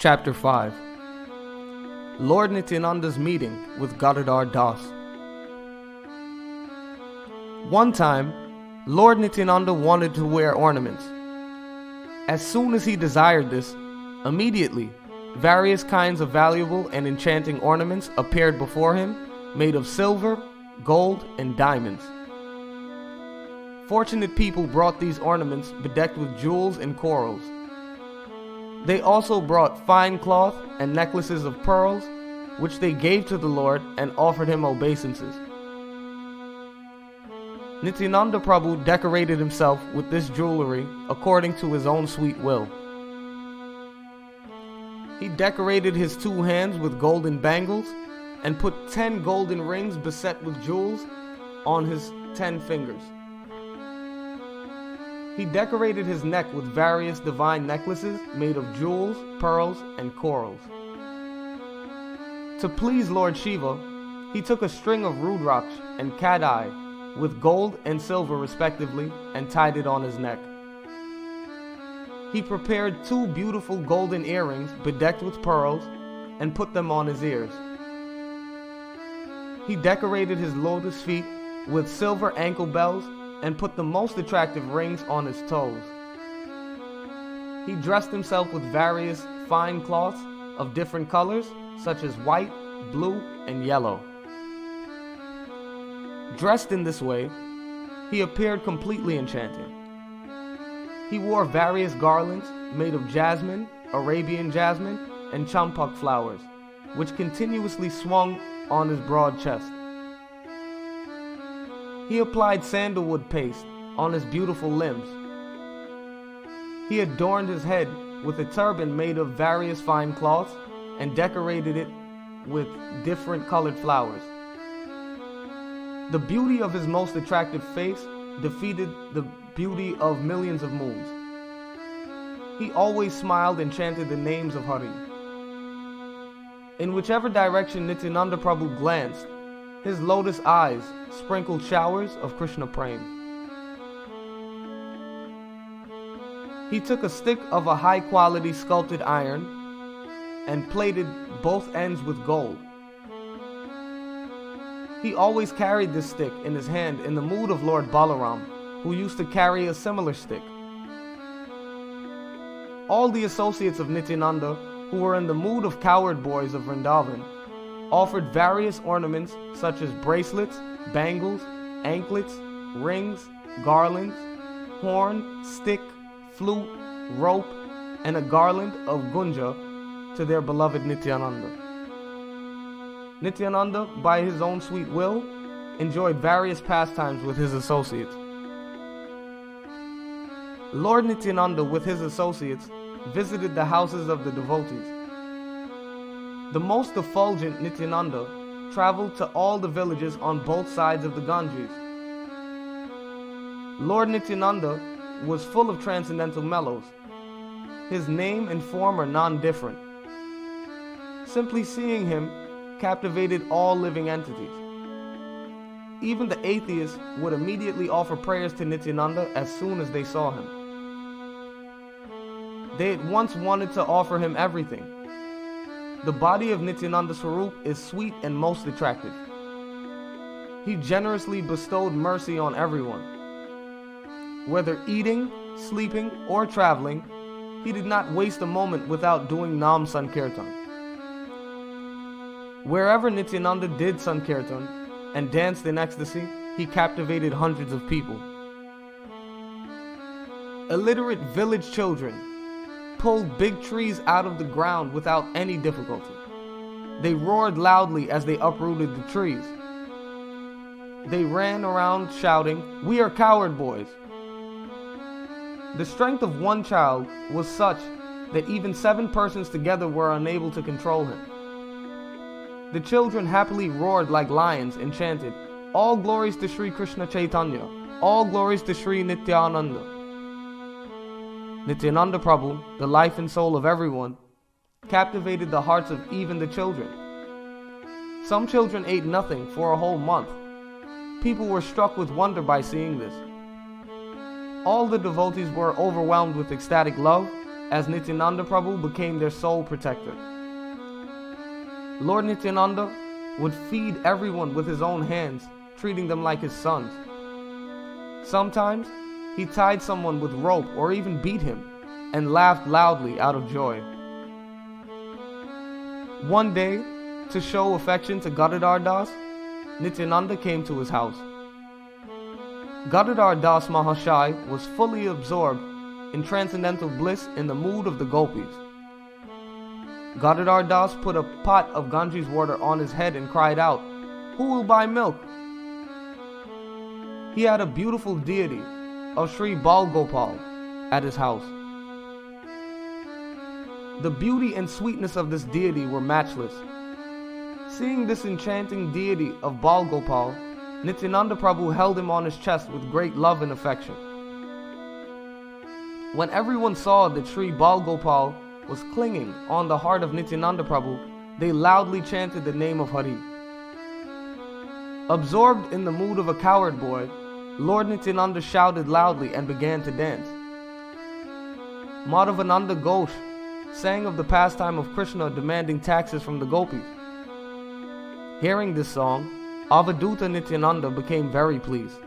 Chapter 5. Lord Nityananda's meeting with Gadadhar Das. One time, Lord Nityananda wanted to wear ornaments. As soon as he desired this, immediately, various kinds of valuable and enchanting ornaments appeared before him, made of silver, gold, and diamonds. Fortunate people brought these ornaments bedecked with jewels and corals. They also brought fine cloth and necklaces of pearls, which they gave to the Lord and offered him obeisances. Nityananda Prabhu decorated himself with this jewelry according to his own sweet will. He decorated his 2 hands with golden bangles and put 10 golden rings beset with jewels on his 10 fingers. He decorated his neck with various divine necklaces made of jewels, pearls, and corals. To please Lord Shiva, he took a string of Rudraksh and Khanda with gold and silver respectively and tied it on his neck. He prepared 2 beautiful golden earrings bedecked with pearls and put them on his ears. He decorated his lotus feet with silver ankle bells and put the most attractive rings on his toes. He dressed himself with various fine cloths of different colors, such as white, blue, and yellow. Dressed in this way, he appeared completely enchanting. He wore various garlands made of jasmine, Arabian jasmine, and champak flowers, which continuously swung on his broad chest. He applied sandalwood paste on his beautiful limbs. He adorned his head with a turban made of various fine cloths and decorated it with different colored flowers. The beauty of his most attractive face defeated the beauty of millions of moons. He always smiled and chanted the names of Hari. In whichever direction Nityananda Prabhu glanced, his lotus eyes sprinkled showers of Krishna Prem. He took a stick of a high-quality sculpted iron and plated both ends with gold. He always carried this stick in his hand in the mood of Lord Balaram, who used to carry a similar stick. All the associates of Nityananda, who were in the mood of cowherd boys of Vrindavan, offered various ornaments such as bracelets, bangles, anklets, rings, garlands, horn, stick, flute, rope, and a garland of gunja to their beloved Nityananda. Nityananda, by his own sweet will, enjoyed various pastimes with his associates. Lord Nityananda, with his associates, visited the houses of the devotees. The most effulgent Nityananda traveled to all the villages on both sides of the Ganges. Lord Nityananda was full of transcendental mellows. His name and form are non-different. Simply seeing him captivated all living entities. Even the atheists would immediately offer prayers to Nityananda as soon as they saw him. They at once wanted to offer him everything. The body of Nityananda Swarup is sweet and most attractive. He generously bestowed mercy on everyone. Whether eating, sleeping, or traveling, he did not waste a moment without doing Nam Sankirtan. Wherever Nityananda did Sankirtan and danced in ecstasy, he captivated hundreds of people. Illiterate village children pulled big trees out of the ground without any difficulty. They roared loudly as they uprooted the trees. They ran around shouting, "We are cowherd boys." The strength of one child was such that even 7 persons together were unable to control him. The children happily roared like lions and chanted, "All glories to Sri Krishna Chaitanya, all glories to Sri Nityananda." Nityananda Prabhu, the life and soul of everyone, captivated the hearts of even the children. Some children ate nothing for a whole month. People were struck with wonder by seeing this. All the devotees were overwhelmed with ecstatic love as Nityananda Prabhu became their sole protector. Lord Nityananda would feed everyone with his own hands, treating them like his sons. Sometimes he tied someone with rope or even beat him and laughed loudly out of joy. One day, to show affection to Gadadhar Das, Nityananda came to his house. Gadadhar Das Mahashai was fully absorbed in transcendental bliss in the mood of the gopis. Gadadhar Das put a pot of Ganges water on his head and cried out, "Who will buy milk?" He had a beautiful deity of Sri Bal Gopal at his house. The beauty and sweetness of this deity were matchless. Seeing this enchanting deity of Bal Gopal, Nityananda Prabhu held him on his chest with great love and affection. When everyone saw that Sri Bal Gopal was clinging on the heart of Nityananda Prabhu, they loudly chanted the name of Hari. Absorbed in the mood of a coward boy, Lord Nityananda shouted loudly and began to dance. Madhavananda Ghosh sang of the pastime of Krishna demanding taxes from the gopis. Hearing this song, Avaduta Nityananda became very pleased.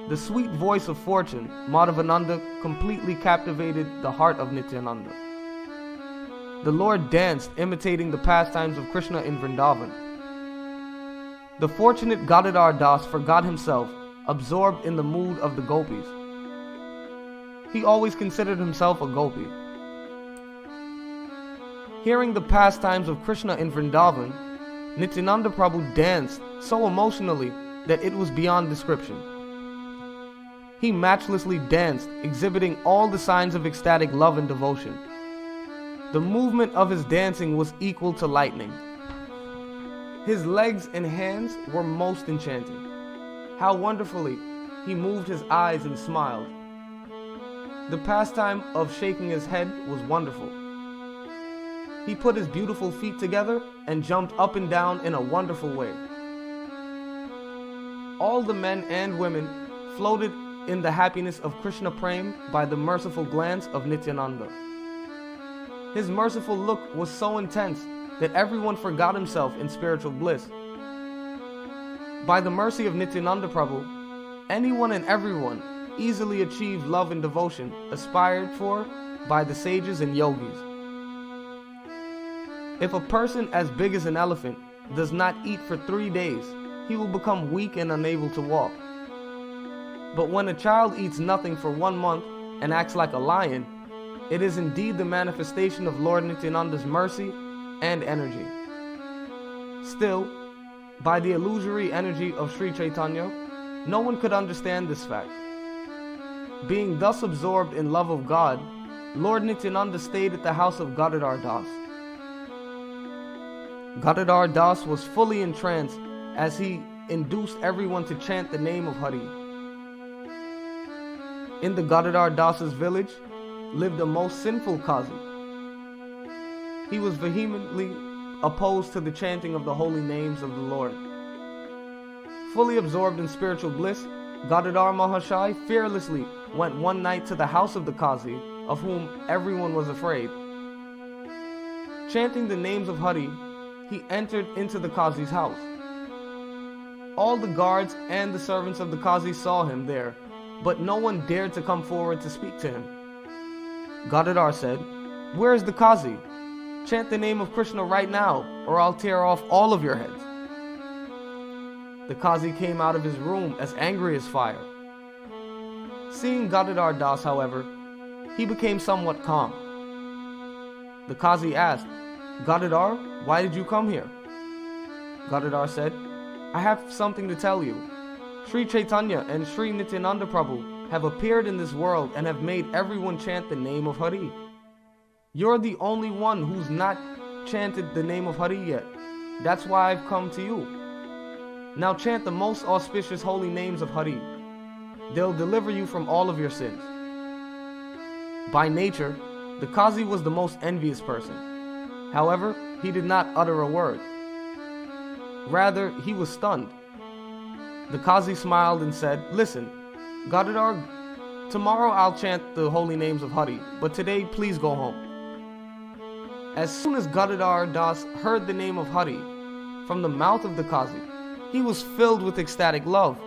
The sweet voice of fortune, Madhavananda, completely captivated the heart of Nityananda. The Lord danced, imitating the pastimes of Krishna in Vrindavan. The fortunate Gadadhar Das forgot himself, absorbed in the mood of the gopis. He always considered himself a gopi. Hearing the pastimes of Krishna in Vrindavan, Nityananda Prabhu danced so emotionally that it was beyond description. He matchlessly danced, exhibiting all the signs of ecstatic love and devotion. The movement of his dancing was equal to lightning. His legs and hands were most enchanting. How wonderfully he moved his eyes and smiled. The pastime of shaking his head was wonderful. He put his beautiful feet together and jumped up and down in a wonderful way. All the men and women floated in the happiness of Krishna Prem by the merciful glance of Nityananda. His merciful look was so intense that everyone forgot himself in spiritual bliss. By the mercy of Nityananda Prabhu, anyone and everyone easily achieved love and devotion aspired for by the sages and yogis. If a person as big as an elephant does not eat for 3 days, he will become weak and unable to walk. But when a child eats nothing for 1 month and acts like a lion, it is indeed the manifestation of Lord Nityananda's mercy and energy. Still, by the illusory energy of Sri Chaitanya, no one could understand this fact. Being thus absorbed in love of God, Lord Nityananda stayed at the house of Gadadhar Das. Gadadhar Das was fully entranced as he induced everyone to chant the name of Hari. In the Gadadhar Das's village lived a most sinful Qazi. He was vehemently opposed to the chanting of the holy names of the Lord. Fully absorbed in spiritual bliss, Gadadhar Mahashai fearlessly went one night to the house of the Qazi, of whom everyone was afraid. Chanting the names of Hari, he entered into the Qazi's house. All the guards and the servants of the Qazi saw him there, but no one dared to come forward to speak to him. Gadadhar said, "Where is the Qazi? Chant the name of Krishna right now, or I'll tear off all of your heads." The Qazi came out of his room as angry as fire. Seeing Gadadhar Das, however, he became somewhat calm. The Qazi asked, "Gadadhar, why did you come here?" Gadadhar said, "I have something to tell you. Sri Chaitanya and Sri Nityananda Prabhu have appeared in this world and have made everyone chant the name of Hari. You're the only one who's not chanted the name of Hari yet. That's why I've come to you. Now chant the most auspicious holy names of Hari. They'll deliver you from all of your sins." By nature, the Qazi was the most envious person. However, he did not utter a word. Rather, he was stunned. The Qazi smiled and said, "Listen, Gadadhar, Tomorrow I'll chant the holy names of Hari, but today please go home. As soon as Gadadhar Das heard the name of Hari from the mouth of the Qazi, he was filled with ecstatic love.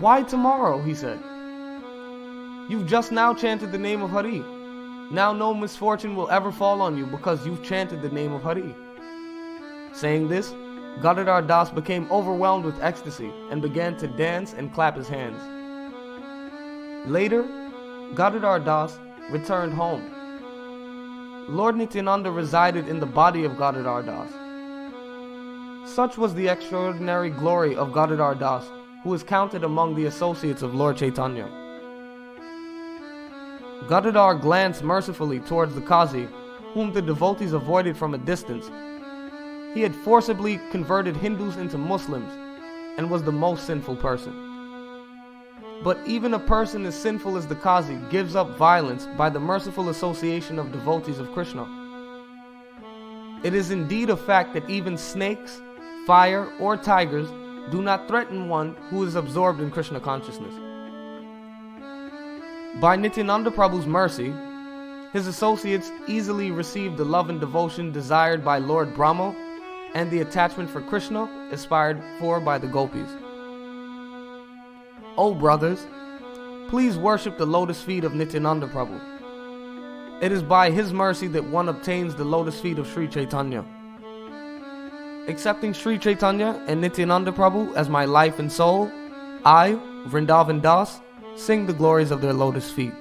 Why tomorrow? He said. You've just now chanted the name of Hari. Now no misfortune will ever fall on you because you've chanted the name of Hari. Saying this, Gadadhar Das became overwhelmed with ecstasy and began to dance and clap his hands. Later, Gadadhar Das returned home. Lord Nityananda resided in the body of Gadadhar Das. Such was the extraordinary glory of Gadadhar Das, who is counted among the associates of Lord Chaitanya. Gadadhar glanced mercifully towards the Qazi, whom the devotees avoided from a distance. He had forcibly converted Hindus into Muslims and was the most sinful person. But even a person as sinful as the Qazi gives up violence by the merciful association of devotees of Krishna. It is indeed a fact that even snakes, fire, or tigers do not threaten one who is absorbed in Krishna consciousness. By Nityananda Prabhu's mercy, his associates easily received the love and devotion desired by Lord Brahma and the attachment for Krishna aspired for by the gopis. O brothers, please worship the lotus feet of Nityananda Prabhu. It is by his mercy that one obtains the lotus feet of Sri Chaitanya. Accepting Sri Chaitanya and Nityananda Prabhu as my life and soul, I, Vrindavan Das, sing the glories of their lotus feet.